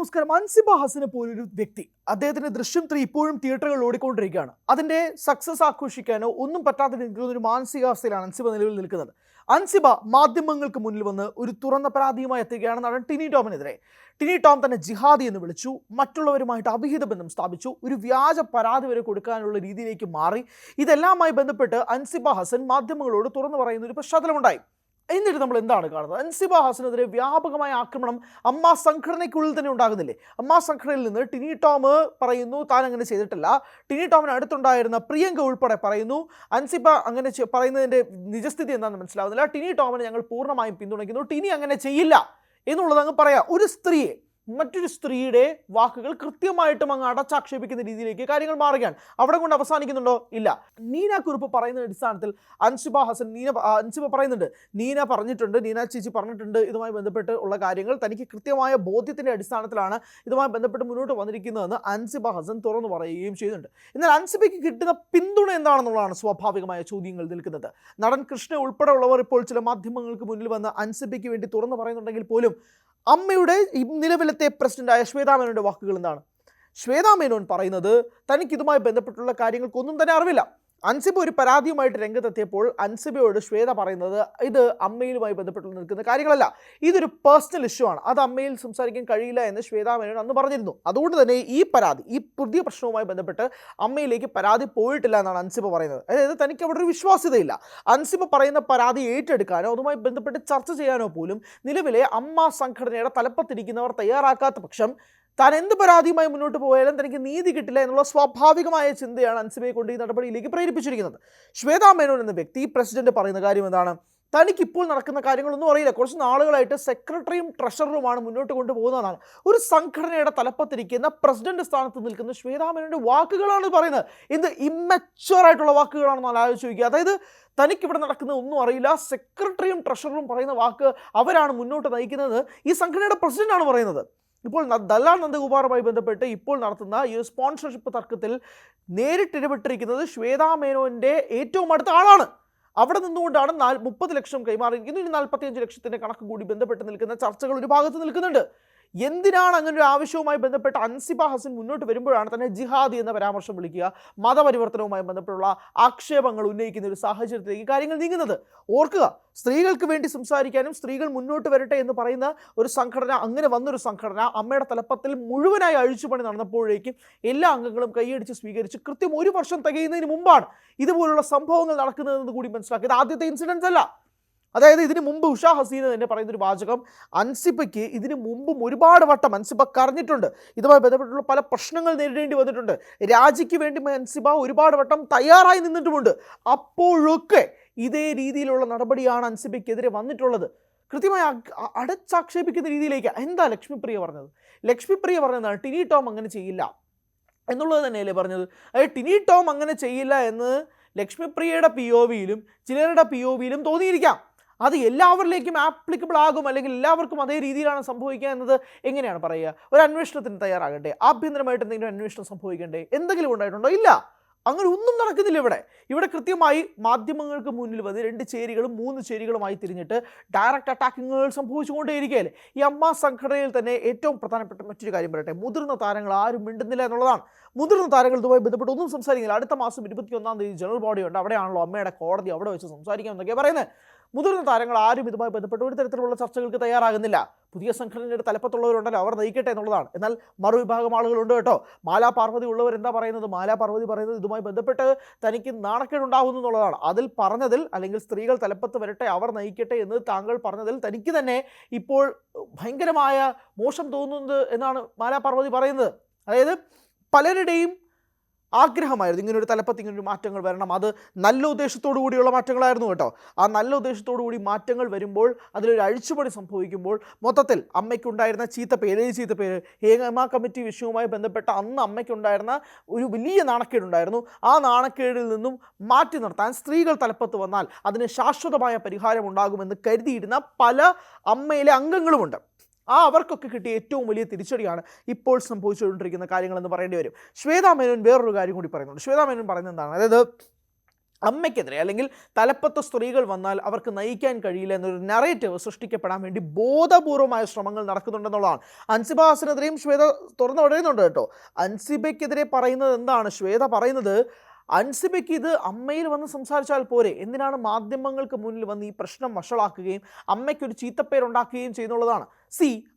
നമസ്കാരം. അൻസിബ ഹസനെ പോലൊരു വ്യക്തി, അദ്ദേഹത്തിന്റെ ദൃശ്യം 3 ഇപ്പോഴും തിയേറ്ററുകളിൽ ഓടിക്കൊണ്ടിരിക്കുകയാണ്. അതിന്റെ സക്സസ് ആഘോഷിക്കാനോ ഒന്നും പറ്റാതെ നിൽക്കുന്ന ഒരു മാനസികാവസ്ഥയിലാണ് അൻസിബ നിലവിൽ നിൽക്കുന്നത്. അൻസിബ മാധ്യമങ്ങൾക്ക് മുന്നിൽ വന്ന് ഒരു തുറന്ന പരാതിയുമായി എത്തുകയാണ് നടൻ ടിനി ടോമിനെതിരെ. ടിനി ടോം തന്നെ ജിഹാദി എന്ന് വിളിച്ചു, മറ്റുള്ളവരുമായിട്ട് അവിഹിത ബന്ധം സ്ഥാപിച്ചു, ഒരു വ്യാജ പരാതി വരെ കൊടുക്കാനുള്ള രീതിയിലേക്ക് മാറി. ഇതെല്ലാമായി ബന്ധപ്പെട്ട് അൻസിബ ഹസൻ മാധ്യമങ്ങളോട് തുറന്നു പറയുന്ന ഒരു പശ്ചാത്തലമുണ്ടായി. എന്നിട്ട് നമ്മൾ എന്താണ് കാണുന്നത്? അൻസിബ ഹസനെതിരെ വ്യാപകമായ ആക്രമണം അമ്മ സംഘടനയ്ക്കുള്ളിൽ തന്നെ ഉണ്ടാകുന്നില്ലേ? അമ്മ സംഘടനയിൽ നിന്ന് ടിനി ടോം പറയുന്നു താൻ അങ്ങനെ ചെയ്തിട്ടില്ല. ടിനി ടോമിന് അടുത്തുണ്ടായിരുന്ന പ്രിയങ്ക ഉൾപ്പെടെ പറയുന്നു അൻസിബ അങ്ങനെ പറയുന്നതിൻ്റെ നിജസ്ഥിതി എന്താണെന്ന് മനസ്സിലാവുന്നില്ല. ടിനി ടോമിനെ ഞങ്ങൾ പൂർണ്ണമായും പിന്തുണയ്ക്കുന്നു, ടിനി അങ്ങനെ ചെയ്യില്ല എന്നുള്ളത് അങ്ങ് പറയാം. ഒരു സ്ത്രീയെ മറ്റൊരു സ്ത്രീയുടെ വാക്കുകൾ കൃത്യമായിട്ടും അങ്ങ് അടച്ചാക്ഷേപിക്കുന്ന രീതിയിലേക്ക് കാര്യങ്ങൾ മാറുകയാണ്. അവിടെ കൊണ്ട് അവസാനിക്കുന്നുണ്ടോ? ഇല്ല. നീന കുറിപ്പ് പറയുന്ന അടിസ്ഥാനത്തിൽ അൻസിബ പറയുന്നുണ്ട്, നീന പറഞ്ഞിട്ടുണ്ട്, നീന ചേച്ചി പറഞ്ഞിട്ടുണ്ട് ഇതുമായി ബന്ധപ്പെട്ട് ഉള്ള കാര്യങ്ങൾ തനിക്ക് കൃത്യമായ ബോധ്യത്തിൻ്റെ അടിസ്ഥാനത്തിലാണ് ഇതുമായി ബന്ധപ്പെട്ട് മുന്നോട്ട് വന്നിരിക്കുന്നതെന്ന് അൻസിബ ഹസൻ തുറന്നു പറയുകയും ചെയ്യുന്നുണ്ട്. എന്നാൽ അൻസിബയ്ക്ക് കിട്ടുന്ന പിന്തുണ എന്താണെന്നുള്ളതാണ് സ്വാഭാവികമായ ചോദ്യങ്ങൾ നിൽക്കുന്നത്. നടൻ കൃഷ്ണ ഉൾപ്പെടെ ഉള്ളവർ ഇപ്പോൾ ചില മാധ്യമങ്ങൾക്ക് മുന്നിൽ വന്ന് അൻസിബയ്ക്ക് വേണ്ടി തുറന്നു പറയുന്നുണ്ടെങ്കിൽ പോലും അമ്മയുടെ നിലവിലത്തെ പ്രസിഡന്റായ ശ്വേതാ മേനോന്റെ വാക്കുകൾ എന്താണ്? ശ്വേതാ മേനോൻ പറയുന്നത് തനിക്ക് ഇതുമായി ബന്ധപ്പെട്ടുള്ള കാര്യങ്ങൾക്കൊന്നും തന്നെ അറിവില്ല. അൻസിബ ഒരു പരാതിയുമായിട്ട് രംഗത്തെത്തിയപ്പോൾ അൻസിബയോട് ശ്വേത പറയുന്നത് ഇത് അമ്മയിലുമായി ബന്ധപ്പെട്ട് നിൽക്കുന്ന കാര്യങ്ങളല്ല, ഇതൊരു പേഴ്സണൽ ഇഷ്യൂ ആണ്, അത് അമ്മയിൽ സംസാരിക്കാൻ കഴിയില്ല എന്ന് ശ്വേതാ മേനോൻ അന്ന് പറഞ്ഞിരുന്നു. അതുകൊണ്ട് തന്നെ ഈ പുതിയ പ്രശ്നവുമായി ബന്ധപ്പെട്ട് അമ്മയിലേക്ക് പരാതി പോയിട്ടില്ല എന്നാണ് അൻസിബ പറയുന്നത്. അതായത് തനിക്ക് അവിടെ ഒരു വിശ്വാസ്യതയില്ല. അൻസിബ പറയുന്ന പരാതി ഏറ്റെടുക്കാനോ അതുമായി ബന്ധപ്പെട്ട് ചർച്ച ചെയ്യാനോ പോലും നിലവിലെ അമ്മ സംഘടനയുടെ തലപ്പത്തിരിക്കുന്നവർ തയ്യാറാക്കാത്ത പക്ഷം താൻ എന്ത് പരാതിയുമായി മുന്നോട്ട് പോയാലും തനിക്ക് നീതി കിട്ടില്ല എന്നുള്ള സ്വാഭാവികമായ ചിന്തയാണ് അൻസിബയെ കൊണ്ട് ഈ നടപടിയിലേക്ക് പ്രേരിപ്പിച്ചിരിക്കുന്നത്. ശ്വേതാ മേനോൻ എന്ന വ്യക്തി പ്രസിഡന്റ് പറയുന്ന കാര്യം എന്താണ്? തനിക്കിപ്പോൾ നടക്കുന്ന കാര്യങ്ങളൊന്നും അറിയില്ല, കുറച്ച് നാളുകളായിട്ട് സെക്രട്ടറിയും ട്രഷററുമാണ് മുന്നോട്ട് കൊണ്ടുപോകുന്നതാണ്. ഒരു സംഘടനയുടെ തലപ്പത്തിരിക്കുന്ന പ്രസിഡന്റ് സ്ഥാനത്ത് നിൽക്കുന്ന ശ്വേതാ മേനോന്റെ വാക്കുകളാണ് പറയുന്നത്. എന്ത് ഇമ്മച്വർ ആയിട്ടുള്ള വാക്കുകളാണെന്ന് ആലോചിച്ച് ചോദിക്കുക. അതായത് തനിക്കിവിടെ നടക്കുന്ന ഒന്നും അറിയില്ല, സെക്രട്ടറിയും ട്രഷററും പറയുന്ന വാക്ക് അവരാണ് മുന്നോട്ട് നയിക്കുന്നത്, ഈ സംഘടനയുടെ പ്രസിഡന്റാണ് പറയുന്നത്. ഇപ്പോൾ ദല്ലാൽ നന്ദകുമാറുമായി ബന്ധപ്പെട്ട് ഇപ്പോൾ നടത്തുന്ന ഈ സ്പോൺസർഷിപ്പ് തർക്കത്തിൽ നേരിട്ടിടപെട്ടിരിക്കുന്നത് ശ്വേതാ മേനോന്റെ ഏറ്റവും അടുത്ത ആളാണ്. അവിടെ നിന്നുകൊണ്ടാണ് 30 ലക്ഷം കൈമാറിയിരിക്കുന്നത്. ഇനി 45 ലക്ഷത്തിൻ്റെ കണക്ക് കൂടി ബന്ധപ്പെട്ട് നിൽക്കുന്ന ചർച്ചകൾ ഒരു ഭാഗത്ത് നിൽക്കുന്നുണ്ട്. എന്തിനാണ് അങ്ങനെ ഒരു ആവശ്യവുമായി ബന്ധപ്പെട്ട് അൻസിബ ഹസൻ മുന്നോട്ട് വരുമ്പോഴാണ് തന്നെ ജിഹാദി എന്ന പരാമർശം വിളിക്കുക, മതപരിവർത്തനവുമായി ബന്ധപ്പെട്ടുള്ള ആക്ഷേപങ്ങൾ ഉന്നയിക്കുന്ന ഒരു സാഹചര്യത്തിലേക്ക് കാര്യങ്ങൾ നീങ്ങുന്നത്? ഓർക്കുക, സ്ത്രീകൾക്ക് വേണ്ടി സംസാരിക്കാനും സ്ത്രീകൾ മുന്നോട്ട് വരട്ടെ എന്ന് പറയുന്ന ഒരു സംഘടന, അങ്ങനെ വന്നൊരു സംഘടന അമ്മയുടെ തലപ്പത്തിൽ മുഴുവനായി അഴിച്ചുപണി നടന്നപ്പോഴേക്കും എല്ലാ അംഗങ്ങളും കൈയടിച്ച് സ്വീകരിച്ച് കൃത്യം 1 വർഷം തികയുന്നതിന് മുമ്പാണ് ഇതുപോലുള്ള സംഭവങ്ങൾ നടക്കുന്നതെന്ന് കൂടി മനസ്സിലാക്കിയത്. ആദ്യത്തെ ഇൻസിഡൻസ് അല്ല. അതായത് ഇതിന് മുമ്പ് ഉഷാ ഹസീന തന്നെ പറയുന്നൊരു വാചകം, അൻസിബയ്ക്ക് ഇതിന് മുമ്പും ഒരുപാട് വട്ടം അൻസിബ കരഞ്ഞിട്ടുണ്ട്, ഇതുമായി ബന്ധപ്പെട്ടുള്ള പല പ്രശ്നങ്ങൾ നേരിടേണ്ടി വന്നിട്ടുണ്ട്, രാജിക്ക് വേണ്ടി അൻസിബ ഒരുപാട് വട്ടം തയ്യാറായി നിന്നിട്ടുമുണ്ട്. അപ്പോഴൊക്കെ ഇതേ രീതിയിലുള്ള നടപടിയാണ് അൻസിബയ്ക്കെതിരെ വന്നിട്ടുള്ളത്. കൃത്യമായി അടച്ചാക്ഷേപിക്കുന്ന രീതിയിലേക്ക്. എന്താ ലക്ഷ്മിപ്രിയ പറഞ്ഞത്? ലക്ഷ്മിപ്രിയ പറഞ്ഞതാണ് ടിനി ടോം അങ്ങനെ ചെയ്യില്ല എന്നുള്ളത് തന്നെയല്ലേ പറഞ്ഞത്? അതായത് ടിനി ടോം അങ്ങനെ ചെയ്യില്ല എന്ന് ലക്ഷ്മിപ്രിയയുടെ POVയിലും ചിലരുടെ POVയിലും തോന്നിയിരിക്കാം. അത് എല്ലാവരിലേക്കും ആപ്ലിക്കബിൾ ആകും, അല്ലെങ്കിൽ എല്ലാവർക്കും അതേ രീതിയിലാണ് സംഭവിക്കുക എന്നത് എങ്ങനെയാണ് പറയുക? ഒരു അന്വേഷണത്തിന് തയ്യാറാകണ്ടേ? ആഭ്യന്തരമായിട്ട് എന്തെങ്കിലും അന്വേഷണം സംഭവിക്കണ്ടേ? എന്തെങ്കിലും ഉണ്ടായിട്ടുണ്ടോ? ഇല്ല, അങ്ങനെ ഒന്നും നടക്കുന്നില്ല. ഇവിടെ കൃത്യമായി മാധ്യമങ്ങൾക്ക് മുന്നിൽ വന്ന് 2 ചേരികളും 3 ചേരികളുമായി തിരിഞ്ഞിട്ട് ഡയറക്റ്റ് അറ്റാക്കിങ്ങുകൾ സംഭവിച്ചുകൊണ്ടേയിരിക്കുകയല്ലേ. ഈ അമ്മ സംഘടനയിൽ തന്നെ ഏറ്റവും പ്രധാനപ്പെട്ട മറ്റൊരു കാര്യം പറയട്ടെ, മുതിർന്ന താരങ്ങൾ ആരും മിണ്ടുന്നില്ല എന്നുള്ളതാണ്. മുതിർന്ന താരങ്ങൾ ഇതുമായി ബന്ധപ്പെട്ട് ഒന്നും സംസാരിക്കുന്നില്ല. അടുത്ത മാസം 21-ാം തീയതി ജനറൽ ബോഡി ഉണ്ട്, അവിടെയാണല്ലോ അമ്മയുടെ കോടതി, അവിടെ വെച്ച് സംസാരിക്കാം എന്നൊക്കെയാണ് പറയുന്നത്. മുതിർന്ന താരങ്ങൾ ആരും ഇതുമായി ബന്ധപ്പെട്ട് ഒരു തരത്തിലുള്ള ചർച്ചകൾക്ക് തയ്യാറാകുന്നില്ല. പുതിയ സംഘടനയുടെ തലപ്പത്തുള്ളവരുണ്ടല്ലോ, അവർ നയിക്കട്ടെ എന്നുള്ളതാണ്. എന്നാൽ മറുവിഭാഗം ആളുകളുണ്ട് കേട്ടോ. മാലാ പാർവതി ഉള്ളവർ എന്താ പറയുന്നത്? മാലാ പാർവതി പറയുന്നത് ഇതുമായി ബന്ധപ്പെട്ട് തനിക്ക് നാണക്കേടുണ്ടാകുന്നു എന്നുള്ളതാണ്. അതിൽ പറഞ്ഞതിൽ, അല്ലെങ്കിൽ സ്ത്രീകൾ തലപ്പത്ത് വരട്ടെ, അവർ നയിക്കട്ടെ എന്ന് താങ്കൾ പറഞ്ഞതിൽ തനിക്ക് തന്നെ ഇപ്പോൾ ഭയങ്കരമായ മോശം തോന്നുന്നത് എന്നാണ് മാലാ പാർവതി പറയുന്നത്. അതായത് പലരുടെയും ആഗ്രഹമായിരുന്നു ഇങ്ങനൊരു തലപ്പത്ത് ഇങ്ങനൊരു മാറ്റങ്ങൾ വരണം. അത് നല്ല ഉദ്ദേശത്തോടു കൂടിയുള്ള മാറ്റങ്ങളായിരുന്നു കേട്ടോ. ആ നല്ല ഉദ്ദേശത്തോടു കൂടി മാറ്റങ്ങൾ വരുമ്പോൾ അതിലൊരു അഴിച്ചുപണി സംഭവിക്കുമ്പോൾ മൊത്തത്തിൽ അമ്മയ്ക്കുണ്ടായിരുന്ന ചീത്തപ്പേര് ഹേമ കമ്മിറ്റി വിഷയവുമായി ബന്ധപ്പെട്ട അന്ന് അമ്മയ്ക്കുണ്ടായിരുന്ന ഒരു വലിയ നാണക്കേടുണ്ടായിരുന്നു. ആ നാണക്കേടിൽ നിന്നും മാറ്റി നിർത്താൻ സ്ത്രീകൾ തലപ്പത്ത് വന്നാൽ അതിന് ശാശ്വതമായ പരിഹാരം ഉണ്ടാകുമെന്ന് കരുതിയിരുന്ന പല അമ്മയിലെ അംഗങ്ങളുമുണ്ട്. അവർക്കൊക്കെ കിട്ടിയ ഏറ്റവും വലിയ തിരിച്ചടിയാണ് ഇപ്പോൾ സംഭവിച്ചുകൊണ്ടിരിക്കുന്ന കാര്യങ്ങളെന്ന് പറയേണ്ടി വരും. ശ്വേതാ മേനോൻ വേറൊരു കാര്യം കൂടി പറയുന്നുണ്ട്. ശ്വേതാ മേനോൻ പറയുന്നത് എന്താണ്? അതായത് അമ്മയ്ക്കെതിരെ അല്ലെങ്കിൽ തലപ്പത്ത് സ്ത്രീകൾ വന്നാൽ അവർക്ക് നയിക്കാൻ കഴിയില്ല എന്നൊരു നറേറ്റീവ് സൃഷ്ടിക്കപ്പെടാൻ വേണ്ടി ബോധപൂർവമായ ശ്രമങ്ങൾ നടക്കുന്നുണ്ടെന്നുള്ളതാണ്. അൻസിബ ഹസനെതിരെയും ശ്വേത തുറന്നു പറയുന്നുണ്ട് കേട്ടോ. അൻസിബയ്ക്കെതിരെ പറയുന്നത് എന്താണ്? ശ്വേത പറയുന്നത് അൻസിബയ്ക്ക് ഇത് അമ്മയിൽ വന്ന് സംസാരിച്ചാൽ പോരെ, എന്തിനാണ് മാധ്യമങ്ങൾക്ക് മുന്നിൽ വന്ന് ഈ പ്രശ്നം വഷളാക്കുകയും അമ്മയ്ക്കൊരു ചീത്തപ്പേരുണ്ടാക്കുകയും ചെയ്യുന്നുള്ളതാണ്.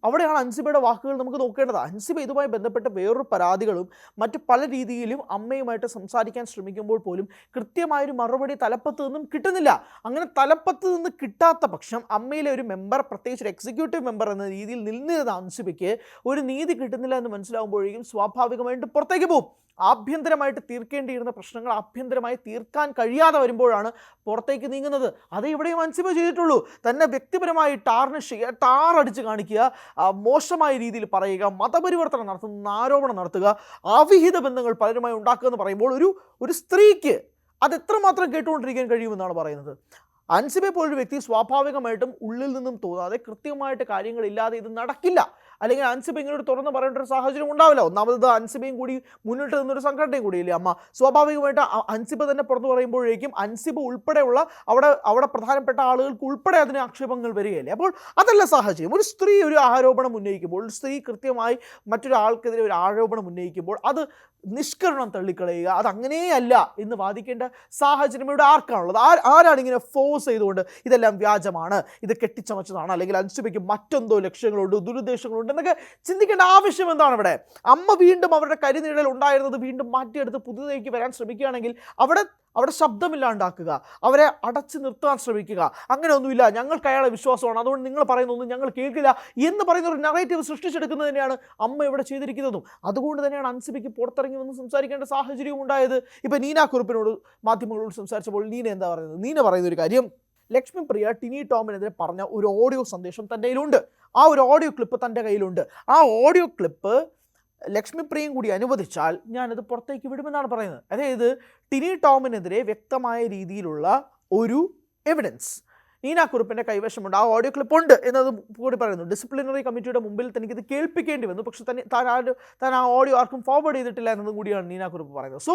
അവിടെയാണ് അൻസിബയുടെ വാക്കുകൾ നമുക്ക് നോക്കേണ്ടത്. അൻസിബ ഇതുമായി ബന്ധപ്പെട്ട് വേറൊരു പരാതികളും മറ്റു പല രീതിയിലും അമ്മയുമായിട്ട് സംസാരിക്കാൻ ശ്രമിക്കുമ്പോൾ പോലും കൃത്യമായൊരു മറുപടി തലപ്പത്ത് നിന്നും കിട്ടുന്നില്ല. അങ്ങനെ തലപ്പത്ത് നിന്ന് കിട്ടാത്ത പക്ഷം അമ്മയിലെ ഒരു മെമ്പർ, പ്രത്യേകിച്ച് ഒരു എക്സിക്യൂട്ടീവ് മെമ്പർ എന്ന രീതിയിൽ നിന്നിരുന്ന അൻസിബയ്ക്ക് ഒരു നീതി കിട്ടുന്നില്ല എന്ന് മനസ്സിലാകുമ്പോഴേക്കും സ്വാഭാവികമായിട്ട് പുറത്തേക്ക് പോകും. ആഭ്യന്തരമായിട്ട് തീർക്കേണ്ടിയിരുന്ന പ്രശ്നങ്ങൾ ആഭ്യന്തരമായി തീർക്കാൻ കഴിയാതെ വരുമ്പോഴാണ് പുറത്തേക്ക് നീങ്ങുന്നത്. അത് ഇവിടെയും അൻസിബ ചെയ്തിട്ടുള്ളൂ. തന്നെ വ്യക്തിപരമായി ടാർണിഷ് ചെയ്യുക, ടാറടിച്ച് കാണിക്കുക, മോശമായ രീതിയിൽ പറയുക, മതപരിവർത്തനം നടത്തുന്ന ആരോപണം നടത്തുക, അവിഹിത ബന്ധങ്ങൾ പലരുമായി ഉണ്ടാക്കുക എന്ന് പറയുമ്പോൾ ഒരു സ്ത്രീക്ക് അത് എത്രമാത്രം കേട്ടുകൊണ്ടിരിക്കാൻ കഴിയുമെന്നാണ് പറയുന്നത്. അൻസിബയെ പോലൊരു വ്യക്തി സ്വാഭാവികമായിട്ടും ഉള്ളിൽ നിന്നും തോന്നാതെ കൃത്യമായിട്ട് കാര്യങ്ങളില്ലാതെ ഇത് നടക്കില്ല. അല്ലെങ്കിൽ അൻസിബ ഇങ്ങനോട് തുറന്ന് പറയേണ്ട ഒരു സാഹചര്യം ഉണ്ടാവില്ല. ഒന്നാമത് അൻസിബയും കൂടി മുന്നിട്ട് നിന്നൊരു സംഘടനയും കൂടിയില്ലേ അമ്മ. സ്വാഭാവികമായിട്ട് അൻസിബ തന്നെ പുറത്ത് പറയുമ്പോഴേക്കും അൻസിബ ഉൾപ്പെടെയുള്ള അവിടെ പ്രധാനപ്പെട്ട ആളുകൾക്ക് ഉൾപ്പെടെ അതിന് ആക്ഷേപങ്ങൾ വരികയല്ലേ. അപ്പോൾ അതല്ല സാഹചര്യം. ഒരു സ്ത്രീ ഒരു ആരോപണം ഉന്നയിക്കുമ്പോൾ, ഒരു സ്ത്രീ കൃത്യമായി മറ്റൊരാൾക്കെതിരെ ഒരു ആരോപണം ഉന്നയിക്കുമ്പോൾ അത് നിഷ്കരണം തള്ളിക്കളയുക, അതങ്ങനെയല്ല എന്ന് വാദിക്കേണ്ട സാഹചര്യം ഇവിടെ ആർക്കാണുള്ളത്? ആരാണ് ഇങ്ങനെ ഫോഴ്സ് ചെയ്തുകൊണ്ട് ഇതെല്ലാം വ്യാജമാണ്, ഇത് കെട്ടിച്ചമച്ചതാണ്, അല്ലെങ്കിൽ അൻസിബയ്ക്ക് മറ്റെന്തോ ലക്ഷ്യങ്ങളുണ്ട്, ദുരുദ്ദേശങ്ങളുണ്ട് എന്നൊക്കെ ചിന്തിക്കേണ്ട ആവശ്യം എന്താണ് ഇവിടെ? അമ്മ വീണ്ടും അവരുടെ കരിനിഴൽ ഉണ്ടായിരുന്നത് വീണ്ടും മാറ്റിയെടുത്ത് പുതുതേക്ക് വരാൻ ശ്രമിക്കുകയാണെങ്കിൽ അവിടെ ശബ്ദമില്ലാണ്ടാക്കുക, അവരെ അടച്ചു നിർത്താൻ ശ്രമിക്കുക. അങ്ങനെയൊന്നുമില്ല, ഞങ്ങൾക്ക് അയാളെ വിശ്വാസമാണ്, അതുകൊണ്ട് നിങ്ങൾ പറയുന്നൊന്നും ഞങ്ങൾ കേൾക്കില്ല എന്ന് പറയുന്ന ഒരു നറേറ്റീവ് സൃഷ്ടിച്ചെടുക്കുന്നത് തന്നെയാണ് അമ്മ ഇവിടെ ചെയ്തിരിക്കുന്നതും. അതുകൊണ്ട് തന്നെയാണ് അൻസിബയ്ക്ക് പുറത്തിറങ്ങി വന്ന് സംസാരിക്കേണ്ട സാഹചര്യവും ഉണ്ടായത്. ഇപ്പം നീന കുറുപ്പിനോട് മാധ്യമങ്ങളോട് സംസാരിച്ചപ്പോൾ നീന എന്താ പറയുന്നത്? നീന പറയുന്ന ഒരു കാര്യം, ലക്ഷ്മിപ്രിയ ടിനി ടോമിനെതിരെ പറഞ്ഞ ഒരു ഓഡിയോ സന്ദേശം തൻ്റെ കയ്യിലുണ്ട്. ആ ഒരു ഓഡിയോ ക്ലിപ്പ് തൻ്റെ കയ്യിലുണ്ട്. ആ ഓഡിയോ ക്ലിപ്പ് ലക്ഷ്മിപ്രിയയും കൂടി അനുവദിച്ചാൽ ഞാനത് പുറത്തേക്ക് വിടുമെന്നാണ് പറയുന്നത്. അതായത് ടിനി ടോമിനെതിരെ വ്യക്തമായ രീതിയിലുള്ള ഒരു എവിഡൻസ് നീന കുറുപ്പിൻ്റെ കൈവശമുണ്ട്. ആ ഓഡിയോ ക്ലിപ്പ് ഉണ്ട് എന്നത് കൂടി പറയുന്നു. ഡിസിപ്ലിനറി കമ്മിറ്റിയുടെ മുമ്പിൽ തനിക്കിത് കേൾപ്പിക്കേണ്ടി വന്നു, പക്ഷെ താൻ ആ ഓഡിയോ ആർക്കും ഫോർവേഡ് ചെയ്തിട്ടില്ല എന്നതും കൂടിയാണ് നീന കുറുപ്പ് പറയുന്നത്. സോ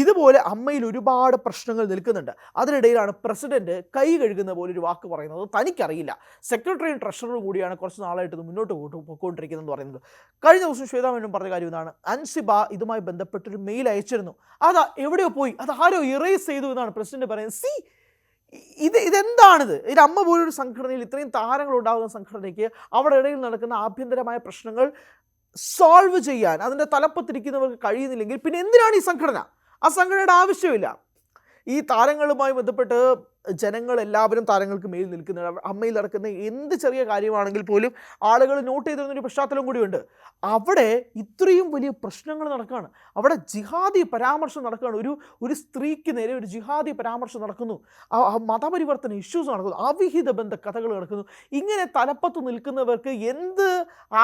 ഇതുപോലെ അമ്മയിൽ ഒരുപാട് പ്രശ്നങ്ങൾ നിൽക്കുന്നുണ്ട്. അതിനിടയിലാണ് പ്രസിഡന്റ് കൈ കഴുകുന്ന പോലെ ഒരു വാക്ക് പറയുന്നത്. തനിക്കറിയില്ല, സെക്രട്ടറിയും ട്രഷററും കൂടിയാണ് കുറച്ച് നാളായിട്ട് ഇത് മുന്നോട്ട് പോയിക്കൊണ്ടിരിക്കുന്നതെന്ന് പറയുന്നത്. കഴിഞ്ഞ ദിവസം ശ്വേതാ മേനോൻ പറഞ്ഞ കാര്യം ഇതാണ്. അൻസിബ ഇതുമായി ബന്ധപ്പെട്ടൊരു മെയിൽ അയച്ചിരുന്നു, അത് എവിടെയോ പോയി, അത് ആരോ ഇറേസ് ചെയ്തു എന്നാണ് പ്രസിഡന്റ് പറയുന്നത്. ഇതെന്താണിത്? ഇത് അമ്മ പോലൊരു സംഘടനയിൽ, ഇത്രയും താരങ്ങൾ ഉണ്ടാകുന്ന സംഘടനയ്ക്ക് അവിടെ ഇടയിൽ നടക്കുന്ന ആഭ്യന്തരമായ പ്രശ്നങ്ങൾ സോൾവ് ചെയ്യാൻ അതിൻ്റെ തലപ്പത്തിരിക്കുന്നവർക്ക് കഴിയുന്നില്ലെങ്കിൽ പിന്നെ എന്തിനാണ് ഈ സംഘടന? ആ സംഘടനയുടെ ആവശ്യമില്ല. ഈ താരങ്ങളുമായി ബന്ധപ്പെട്ട് ജനങ്ങളെല്ലാവരും താരങ്ങൾക്ക് മേൽ നിൽക്കുന്നുണ്ട്. അമ്മയിൽ നടക്കുന്ന എന്ത് ചെറിയ കാര്യമാണെങ്കിൽ പോലും ആളുകൾ നോട്ട് ചെയ്തിരുന്നൊരു പശ്ചാത്തലം കൂടിയുണ്ട്. അവിടെ ഇത്രയും വലിയ പ്രശ്നങ്ങൾ നടക്കുകയാണ്. അവിടെ ജിഹാദി പരാമർശം നടക്കുകയാണ്. ഒരു സ്ത്രീക്ക് നേരെ ഒരു ജിഹാദി പരാമർശം നടക്കുന്നു. മതപരിവർത്തന ഇഷ്യൂസ് നടക്കുന്നു. അവിഹിത ബന്ധ കഥകൾ നടക്കുന്നു. ഇങ്ങനെ തലപ്പത്ത് നിൽക്കുന്നവർക്ക് എന്ത്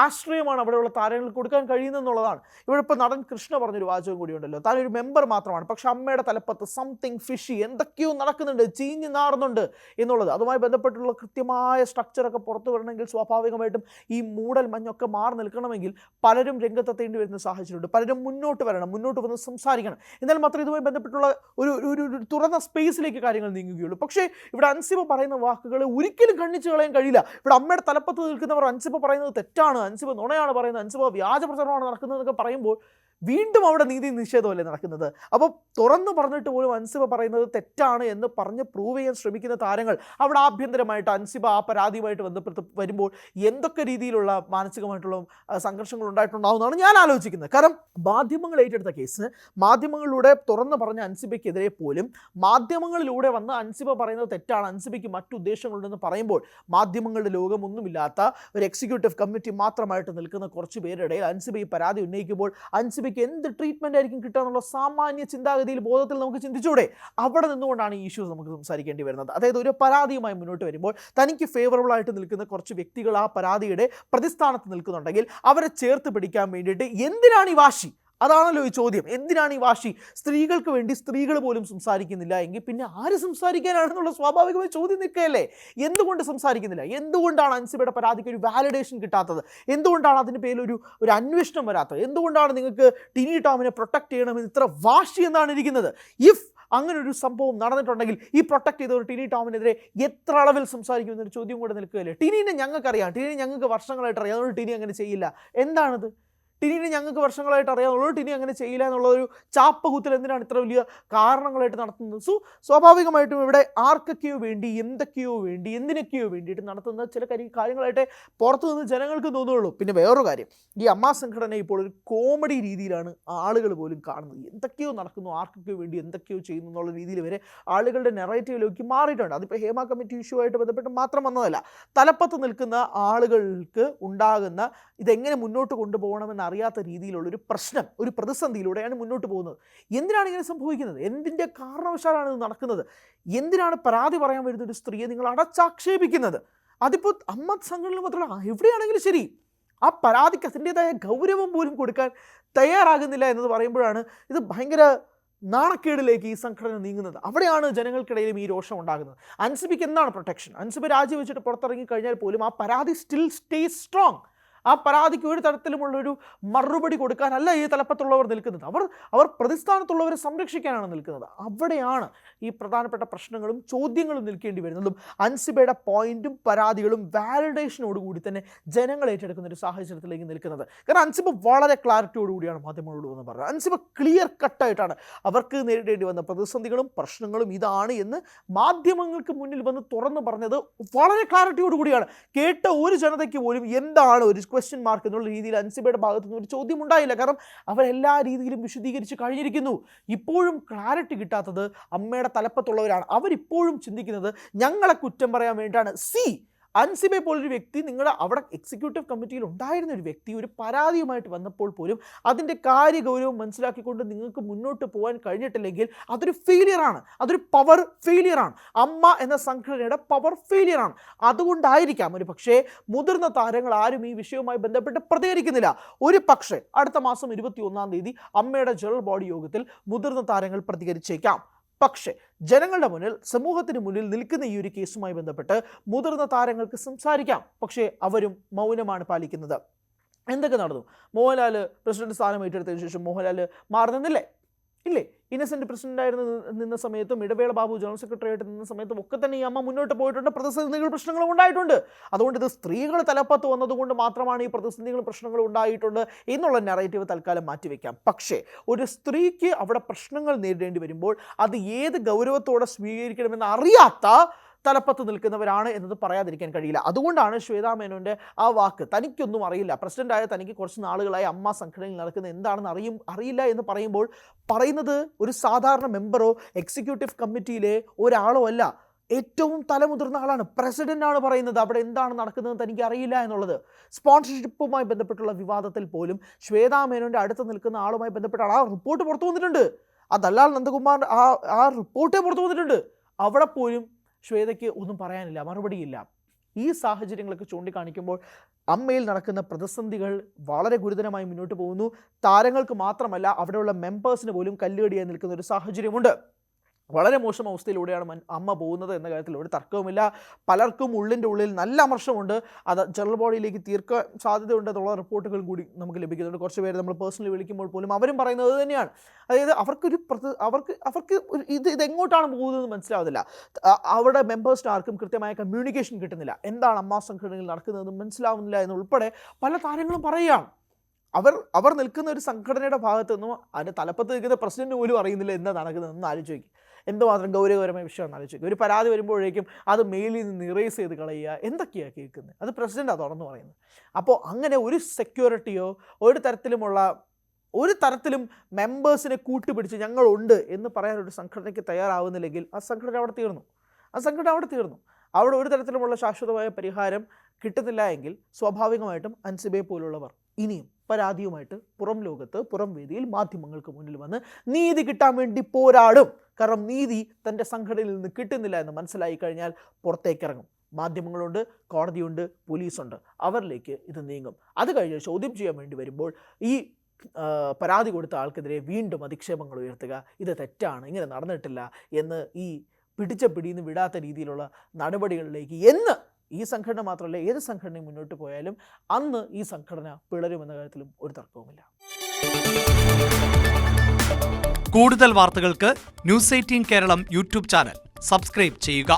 ആശ്രയമാണ് അവിടെയുള്ള താരങ്ങൾക്ക് കൊടുക്കാൻ കഴിയുന്നതെന്നുള്ളതാണ്. ഇവിടെ ഇപ്പോൾ നടൻ കൃഷ്ണ പറഞ്ഞൊരു വാചകം കൂടിയുണ്ടല്ലോ, താനൊരു മെമ്പർ മാത്രമാണ്, പക്ഷെ അമ്മയുടെ തലപ്പത്ത് സംതിങ് ഫിഷി, എന്തൊക്കെയോ നടക്കുന്നുണ്ട്, ചീഞ്ഞ് നാറുന്നുണ്ട് എന്നുള്ളത്. അതുമായി ബന്ധപ്പെട്ടുള്ള കൃത്യമായ സ്ട്രക്ചറൊക്കെ പുറത്തു വരണമെങ്കിൽ സ്വാഭാവികമായിട്ടും ഈ മൂടൽ മഞ്ഞൊക്കെ മാറി നിൽക്കണമെങ്കിൽ പലരും രംഗത്തെത്തേണ്ടി വരുന്ന സാഹചര്യമുണ്ട്. പലരും മുന്നോട്ട് വരണം, മുന്നോട്ട് വന്ന് സംസാരിക്കണം. എന്നാൽ മാത്രമേ ഇതുമായി ബന്ധപ്പെട്ടുള്ള ഒരു തുറന്ന സ്പേസിലേക്ക് കാര്യങ്ങൾ നീങ്ങുകയുള്ളൂ. പക്ഷേ ഇവിടെ അൻസിബ പറയുന്ന വാക്കുകൾ ഒരിക്കലും ഖണ്ഡിച്ചു കളയാൻ കഴിയില്ല. ഇവിടെ അമ്മയുടെ തലപ്പത്ത് നിൽക്കുന്നവർ അൻസിബ പറയുന്നത് തെറ്റാണ്, അൻസിബ നുണയാണ് പറയുന്നത്, അൻസിബ വ്യാജ പ്രചരണമാണ് നടക്കുന്നതെന്നൊക്കെ പറയുമ്പോൾ വീണ്ടും അവിടെ നീതി നിഷേധമല്ലേ നടക്കുന്നത്? അപ്പോൾ തുറന്നു പറഞ്ഞിട്ട് പോലും അൻസിബ പറയുന്നത് തെറ്റാണ് എന്ന് പറഞ്ഞ് പ്രൂവ് ചെയ്യാൻ ശ്രമിക്കുന്ന താരങ്ങൾ അവിടെ ആഭ്യന്തരമായിട്ട് അൻസിബ ആ പരാതിയുമായിട്ട് ബന്ധപ്പെട്ട് വരുമ്പോൾ എന്തൊക്കെ രീതിയിലുള്ള മാനസികമായിട്ടുള്ള സംഘർഷങ്ങൾ ഉണ്ടായിട്ടുണ്ടാവുമെന്നാണ് ഞാൻ ആലോചിക്കുന്നത്. കാരണം മാധ്യമങ്ങൾ ഏറ്റെടുത്ത കേസ്, മാധ്യമങ്ങളിലൂടെ തുറന്നു പറഞ്ഞ അൻസിബയ്ക്കെതിരെ പോലും മാധ്യമങ്ങളിലൂടെ വന്ന് അൻസിബ പറയുന്നത് തെറ്റാണ്, അൻസിബയ്ക്ക് മറ്റുദ്ദേശങ്ങളുണ്ടെന്ന് പറയുമ്പോൾ മാധ്യമങ്ങളുടെ ലോകമൊന്നുമില്ലാത്ത ഒരു എക്സിക്യൂട്ടീവ് കമ്മിറ്റി മാത്രമായിട്ട് നിൽക്കുന്ന കുറച്ച് പേരുടെ അൻസിബ ഈ പരാതി ഉന്നയിക്കുമ്പോൾ അൻസിബയ്ക്ക് എന്ത് ട്രീറ്റ്മെന്റ് ആയിരിക്കും കിട്ടുക എന്നുള്ള സാമാന്യ ചിന്താഗതിയിൽ, ബോധത്തിൽ നമുക്ക് ചിന്തിച്ചൂടെ? അവിടെ നിന്നുകൊണ്ടാണ് ഈ ഇഷ്യൂസ് നമുക്ക് സംസാരിക്കേണ്ടി വരുന്നത്. അതായത് ഒരു പരാതിയുമായി മുന്നോട്ട് വരുമ്പോൾ തനിക്ക് ഫേവറബിൾ ആയിട്ട് നിൽക്കുന്ന കുറച്ച് വ്യക്തികൾ ആ പരാതിയുടെ പ്രതിസ്ഥാനത്ത് നിൽക്കുന്നുണ്ടെങ്കിൽ അവരെ ചേർത്ത് പിടിക്കാൻ വേണ്ടിയിട്ട് എന്തിനാണ് ഈ വാശി? അതാണല്ലോ ഈ ചോദ്യം. എന്തിനാണ് ഈ വാശി? സ്ത്രീകൾക്ക് വേണ്ടി സ്ത്രീകൾ പോലും സംസാരിക്കുന്നില്ല എങ്കിൽ പിന്നെ ആര് സംസാരിക്കാനാണെന്നുള്ള സ്വാഭാവികമായി ചോദ്യം നിൽക്കുകയല്ലേ? എന്തുകൊണ്ട് സംസാരിക്കുന്നില്ല? എന്തുകൊണ്ടാണ് അൻസിബയുടെ പരാതിക്ക് ഒരു വാലിഡേഷൻ കിട്ടാത്തത്? എന്തുകൊണ്ടാണ് അതിന് പേരിൽ ഒരു അന്വേഷണം വരാത്തത്? എന്തുകൊണ്ടാണ് നിങ്ങൾക്ക് ടിനി ടോമിനെ പ്രൊട്ടക്ട് ചെയ്യണമെന്ന് ഇത്ര വാശി എന്നാണ് ഇരിക്കുന്നത്? ഇഫ് അങ്ങനെ ഒരു സംഭവം നടന്നിട്ടുണ്ടെങ്കിൽ ഈ പ്രൊട്ടക്ട് ചെയ്ത ഒരു ടിനി ടോമിനെതിരെ എത്ര അളവിൽ സംസാരിക്കുമെന്നൊരു ചോദ്യം കൂടെ നിൽക്കുകയല്ലേ. ടിനീനെ ഞങ്ങൾക്കറിയാം, ടിനി ഞങ്ങൾക്ക് വർഷങ്ങളായിട്ട് അറിയാം, അതുകൊണ്ട് ടിനി അങ്ങനെ ചെയ്യില്ല. എന്താണത്? ടിനിനെ ഞങ്ങൾക്ക് വർഷങ്ങളായിട്ട് അറിയാവുള്ളൂ, ടിനി അങ്ങനെ ചെയ്യില്ല എന്നുള്ള ഒരു ചാപ്പകുത്തൽ എന്തിനാണ് ഇത്ര വലിയ കാരണങ്ങളായിട്ട് നടത്തുന്നത്? സ്വാഭാവികമായിട്ടും ഇവിടെ ആർക്കൊക്കെയോ വേണ്ടി, എന്തൊക്കെയോ വേണ്ടി, എന്തിനൊക്കെയോ വേണ്ടിയിട്ട് നടത്തുന്ന ചില കാര്യങ്ങളായിട്ട് പുറത്തു നിന്ന് ജനങ്ങൾക്ക് തോന്നുകയുള്ളൂ. പിന്നെ വേറൊരു കാര്യം, ഈ അമ്മ സംഘടന ഇപ്പോൾ ഒരു കോമഡി രീതിയിലാണ് ആളുകൾ പോലും കാണുന്നത്. എന്തൊക്കെയോ നടക്കുന്നു, ആർക്കൊക്കെയോ വേണ്ടി എന്തൊക്കെയോ ചെയ്യുന്നു എന്നുള്ള രീതിയിൽ വരെ ആളുകളുടെ നെറേറ്റീവിലേക്ക് മാറിയിട്ടുണ്ട്. അതിപ്പോൾ ഹേമ കമ്മിറ്റി ഇഷ്യൂ ആയിട്ട് ബന്ധപ്പെട്ട് മാത്രം വന്നതല്ല, തലപ്പത്ത് നിൽക്കുന്ന ആളുകൾക്ക് ഉണ്ടാകുന്ന ഇതെങ്ങനെ മുന്നോട്ട് കൊണ്ടുപോകണമെന്ന് അറിയാത്ത രീതിയിലുള്ളൊരു പ്രശ്നം, ഒരു പ്രതിസന്ധിയിലൂടെയാണ് മുന്നോട്ട് പോകുന്നത്. എന്തിനാണ് ഇങ്ങനെ സംഭവിക്കുന്നത്? എന്തിൻ്റെ കാരണവശാലാണ് ഇത് നടക്കുന്നത്? എന്തിനാണ് പരാതി പറയാൻ വരുന്ന ഒരു സ്ത്രീയെ നിങ്ങൾ അടച്ചാക്ഷേപിക്കുന്നത്? അതിപ്പോൾ അമ്മ സംഘടനയിൽ മാത്രമല്ല, എവിടെയാണെങ്കിലും ശരി, ആ പരാതിക്ക് അതിൻ്റെതായ ഗൗരവം പോലും കൊടുക്കാൻ തയ്യാറാകുന്നില്ല എന്നത് പറയുമ്പോഴാണ് ഇത് ഭയങ്കര നാണക്കേടിലേക്ക് ഈ സംഘടന നീങ്ങുന്നത്. അവിടെയാണ് ജനങ്ങൾക്കിടയിലും ഈ രോഷം ഉണ്ടാകുന്നത്. അൻസിബയ്ക്ക് എന്താണ് പ്രൊട്ടക്ഷൻ? അൻസിബ രാജിവെച്ചിട്ട് പുറത്തിറങ്ങി കഴിഞ്ഞാൽ പോലും ആ പരാതി സ്റ്റിൽ സ്റ്റേ സ്ട്രോങ്. ആ പരാതിക്ക് ഒരു തരത്തിലുമുള്ളൊരു മറുപടി കൊടുക്കാനല്ല ഈ തലപ്പത്തുള്ളവർ നിൽക്കുന്നത്. അവർ പ്രതിസ്ഥാനത്തുള്ളവരെ സംരക്ഷിക്കാനാണ് നിൽക്കുന്നത്. അവിടെയാണ് ഈ പ്രധാനപ്പെട്ട പ്രശ്നങ്ങളും ചോദ്യങ്ങളും നിൽക്കേണ്ടി വരുന്നതും അൻസിബയുടെ പോയിന്റും പരാതികളും വാലിഡേഷനോടുകൂടി തന്നെ ജനങ്ങൾ ഏറ്റെടുക്കുന്ന ഒരു സാഹചര്യത്തിലേക്ക് നിൽക്കുന്നത്. കാരണം അൻസിബ വളരെ ക്ലാരിറ്റിയോടുകൂടിയാണ് മാധ്യമങ്ങളോട് വന്ന് പറഞ്ഞത്. അൻസിബ ക്ലിയർ കട്ടായിട്ടാണ് അവർക്ക് നേരിടേണ്ടി വന്ന പ്രതിസന്ധികളും പ്രശ്നങ്ങളും ഇതാണ് എന്ന് മാധ്യമങ്ങൾക്ക് മുന്നിൽ വന്ന് തുറന്നു പറഞ്ഞത്. വളരെ ക്ലാരിറ്റിയോടുകൂടിയാണ്. കേട്ട ഒരു ജനതയ്ക്ക് പോലും എന്താണ് ഒരു ക്വസ്റ്റ്യൻ മാർക്ക് എന്നുള്ള രീതിയിൽ അൻസിബയുടെ ഭാഗത്തുനിന്ന് ഒരു ചോദ്യം ഉണ്ടായില്ല. കാരണം അവരെല്ലാ രീതിയിലും വിശദീകരിച്ച് കഴിഞ്ഞിരിക്കുന്നു. ഇപ്പോഴും ക്ലാരിറ്റി കിട്ടാത്തത് അമ്മയുടെ തലപ്പത്തുള്ളവരാണ്. അവരിപ്പോഴും ചിന്തിക്കുന്നത് ഞങ്ങളെ കുറ്റം പറയാൻ വേണ്ടിയിട്ടാണ്. അൻസിബയെ പോലൊരു വ്യക്തി, നിങ്ങളുടെ അവിടെ എക്സിക്യൂട്ടീവ് കമ്മിറ്റിയിൽ ഉണ്ടായിരുന്ന ഒരു വ്യക്തി ഒരു പരാതിയുമായിട്ട് വന്നപ്പോൾ പോലും അതിൻ്റെ കാര്യഗൗരവം മനസ്സിലാക്കിക്കൊണ്ട് നിങ്ങൾക്ക് മുന്നോട്ട് പോകാൻ കഴിഞ്ഞിട്ടില്ലെങ്കിൽ അതൊരു ഫെയിലിയറാണ്, അതൊരു പവർ ഫെയിലിയറാണ്. അമ്മ എന്ന സംഘടനയുടെ പവർ ഫെയിലിയറാണ്. അതുകൊണ്ടായിരിക്കാം ഒരു പക്ഷേ മുതിർന്ന താരങ്ങൾ ആരും ഈ വിഷയവുമായി ബന്ധപ്പെട്ട് പ്രതികരിക്കുന്നില്ല. ഒരു പക്ഷേ അടുത്ത മാസം 21-ാം തീയതി അമ്മയുടെ ജനറൽ ബോഡി യോഗത്തിൽ മുതിർന്ന താരങ്ങൾ പ്രതികരിച്ചേക്കാം. പക്ഷേ ജനങ്ങളുടെ മുന്നിൽ, സമൂഹത്തിന് മുന്നിൽ നിൽക്കുന്ന ഈ ഒരു കേസുമായി ബന്ധപ്പെട്ട് മുതിർന്ന താരങ്ങൾക്ക് സംസാരിക്കാം. പക്ഷേ അവരും മൗനമാണ് പാലിക്കുന്നത്. എന്തൊക്കെ നടന്നു? മോഹൻലാൽ പ്രസിഡന്റ് സ്ഥാനം ഏറ്റെടുത്തതിനു ശേഷം മോഹൻലാൽ മാറി നിന്നില്ലേ? ഇല്ലേ? ഇന്നസെന്റ് പ്രസിഡന്റായിരുന്നു നിന്ന സമയത്തും ഇടവേള ബാബു ജനറൽ സെക്രട്ടറി ആയിട്ട് നിന്ന സമയത്തും ഒക്കെ തന്നെ ഈ അമ്മ മുന്നോട്ട് പോയിട്ടുണ്ട്. പ്രതിസന്ധികൾ, പ്രശ്നങ്ങളും ഉണ്ടായിട്ടുണ്ട്. അതുകൊണ്ട് ഇത് സ്ത്രീകൾ തലപ്പത്ത് വന്നതുകൊണ്ട് മാത്രമാണ് ഈ പ്രതിസന്ധികളും പ്രശ്നങ്ങളും ഉണ്ടായിട്ടുണ്ട് എന്നുള്ള നെറേറ്റീവ് തൽക്കാലം മാറ്റിവെക്കാം. പക്ഷേ ഒരു സ്ത്രീക്ക് അവിടെ പ്രശ്നങ്ങൾ നേരിടേണ്ടി വരുമ്പോൾ അത് ഏത് ഗൗരവത്തോടെ സ്വീകരിക്കണമെന്ന് അറിയാത്ത തലപ്പത്ത് നിൽക്കുന്നവരാണ് എന്നത് പറയാതിരിക്കാൻ കഴിയില്ല. അതുകൊണ്ടാണ് ശ്വേതാ മേനോൻ്റെ ആ വാക്ക്, തനിക്കൊന്നും അറിയില്ല, പ്രസിഡൻ്റായ തനിക്ക് കുറച്ച് നാളുകളായി അമ്മ സംഘടനയിൽ നടക്കുന്ന എന്താണെന്ന് അറിയില്ല എന്ന് പറയുന്നത് ഒരു സാധാരണ മെമ്പറോ എക്സിക്യൂട്ടീവ് കമ്മിറ്റിയിലെ ഒരാളോ അല്ല, ഏറ്റവും തലമുതിർന്ന ആളാണ്, പ്രസിഡൻ്റാണ് പറയുന്നത് അവിടെ എന്താണ് നടക്കുന്നതെന്ന് തനിക്ക് അറിയില്ല എന്നുള്ളത്. സ്പോൺസർഷിപ്പുമായി ബന്ധപ്പെട്ടുള്ള വിവാദത്തിൽ പോലും ശ്വേതാ മേനോൻ്റെ അടുത്ത് നിൽക്കുന്ന ആളുമായി ബന്ധപ്പെട്ടാണ് ആ റിപ്പോർട്ട് പുറത്തു വന്നിട്ടുണ്ട്. ആ ദല്ലാൽ നന്ദകുമാർ ആ റിപ്പോർട്ടേ പുറത്തു വന്നിട്ടുണ്ട്. അവിടെ പോലും ശ്വേതയ്ക്ക് ഒന്നും പറയാനില്ല, മറുപടിയില്ല. ഈ സാഹചര്യങ്ങളൊക്കെ ചൂണ്ടിക്കാണിക്കുമ്പോൾ അമ്മയിൽ നടക്കുന്ന പ്രതിസന്ധികൾ വളരെ ഗുരുതരമായി മുന്നോട്ട് പോകുന്നു. താരങ്ങൾക്ക് മാത്രമല്ല, അവിടെയുള്ള മെമ്പേഴ്സിന് പോലും കല്ലുകടിയായി നിൽക്കുന്ന ഒരു സാഹചര്യമുണ്ട്. വളരെ മോശം അവസ്ഥയിലൂടെയാണ് അമ്മ പോകുന്നത് എന്ന കാര്യത്തിൽ ഒരു തർക്കവുമില്ല. പലർക്കും ഉള്ളിൻ്റെ ഉള്ളിൽ നല്ല അമർഷമുണ്ട്. അത് ജനറൽ ബോഡിയിലേക്ക് തീർക്കാൻ സാധ്യതയുണ്ടെന്നുള്ള റിപ്പോർട്ടുകളും കൂടി നമുക്ക് ലഭിക്കുന്നുണ്ട്. കുറച്ച് പേര് നമ്മൾ പേഴ്സണലി വിളിക്കുമ്പോൾ പോലും അവരും പറയുന്നത് തന്നെയാണ്. അതായത് അവർക്ക് ഇതെങ്ങോട്ടാണ് പോകുന്നതെന്ന് മനസ്സിലാവുന്നില്ല. അവിടെ മെമ്പേഴ്സിന് ആർക്കും കൃത്യമായ കമ്മ്യൂണിക്കേഷൻ കിട്ടുന്നില്ല. എന്താണ് അമ്മ സംഘടനയിൽ നടക്കുന്നതെന്ന് മനസ്സിലാവുന്നില്ല എന്നുൾപ്പെടെ പല താരങ്ങളും പറയുകയാണ്. അവർ നിൽക്കുന്ന ഒരു സംഘടനയുടെ ഭാഗത്തു നിന്നും അതിൻ്റെ തലപ്പത്ത് നിൽക്കുന്ന പ്രസിഡന്റ് പോലും അറിയുന്നില്ല എന്താ നടക്കുന്നതെന്ന് ആലോചിച്ച് നോക്കി. എന്തുമാത്രം ഗൗരവകരമായ വിഷയമാണ് ആലോചിക്കുക. ഒരു പരാതി വരുമ്പോഴേക്കും അത് മെയിലിൽ നിന്ന് ഇറേസ് ചെയ്ത് കളയുക, എന്തൊക്കെയാണ് കേൾക്കുന്നത്? അത് പ്രസിഡൻ്റാണ് തുറന്നു പറയുന്നത്. അപ്പോൾ അങ്ങനെ ഒരു സെക്യൂരിറ്റിയോ ഒരു തരത്തിലും മെമ്പേഴ്സിനെ കൂട്ടുപിടിച്ച് ഞങ്ങളുണ്ട് എന്ന് പറയാനൊരു സംഘടനയ്ക്ക് തയ്യാറാവുന്നില്ലെങ്കിൽ ആ സംഘടന അവിടെ തീർന്നു. അവിടെ ഒരു തരത്തിലുമുള്ള ശാശ്വതമായ പരിഹാരം കിട്ടുന്നില്ല എങ്കിൽ സ്വാഭാവികമായിട്ടും അൻസിബയെ പോലുള്ളവർ ഇനിയും പരാതിയുമായിട്ട് പുറം ലോകത്ത്, പുറം വേദിയിൽ, മാധ്യമങ്ങൾക്ക് മുന്നിൽ വന്ന് നീതി കിട്ടാൻ വേണ്ടി പോരാടും. കാരണം നീതി തൻ്റെ സംഘടനയിൽ നിന്ന് കിട്ടുന്നില്ല എന്ന് മനസ്സിലായി കഴിഞ്ഞാൽ പുറത്തേക്കിറങ്ങും. മാധ്യമങ്ങളുണ്ട്, കോടതിയുണ്ട്, പോലീസുണ്ട്, അവരിലേക്ക് ഇത് നീങ്ങും. അത് കഴിഞ്ഞ് ചോദ്യം ചെയ്യാൻ വേണ്ടി വരുമ്പോൾ ഈ പരാതി കൊടുത്ത ആൾക്കെതിരെ വീണ്ടും അധിക്ഷേപങ്ങൾ ഉയർത്തുക, ഇത് തെറ്റാണ്, ഇങ്ങനെ നടന്നിട്ടില്ല എന്ന് ഈ പിടിച്ച പിടിയിൽ നിന്ന് വിടാത്ത രീതിയിലുള്ള നടപടികളിലേക്ക് എന്ന് ഈ സംഘടന മാത്രമല്ല ഏത് സംഘടനയും മുന്നോട്ട് പോയാലും അന്ന് ഈ സംഘടന പിളരുമെന്ന കാര്യത്തിലും ഒരു തർക്കവുമില്ല. കൂടുതൽ വാർത്തകൾക്ക് news 18 Keralam YouTube channel subscribe ചെയ്യുക.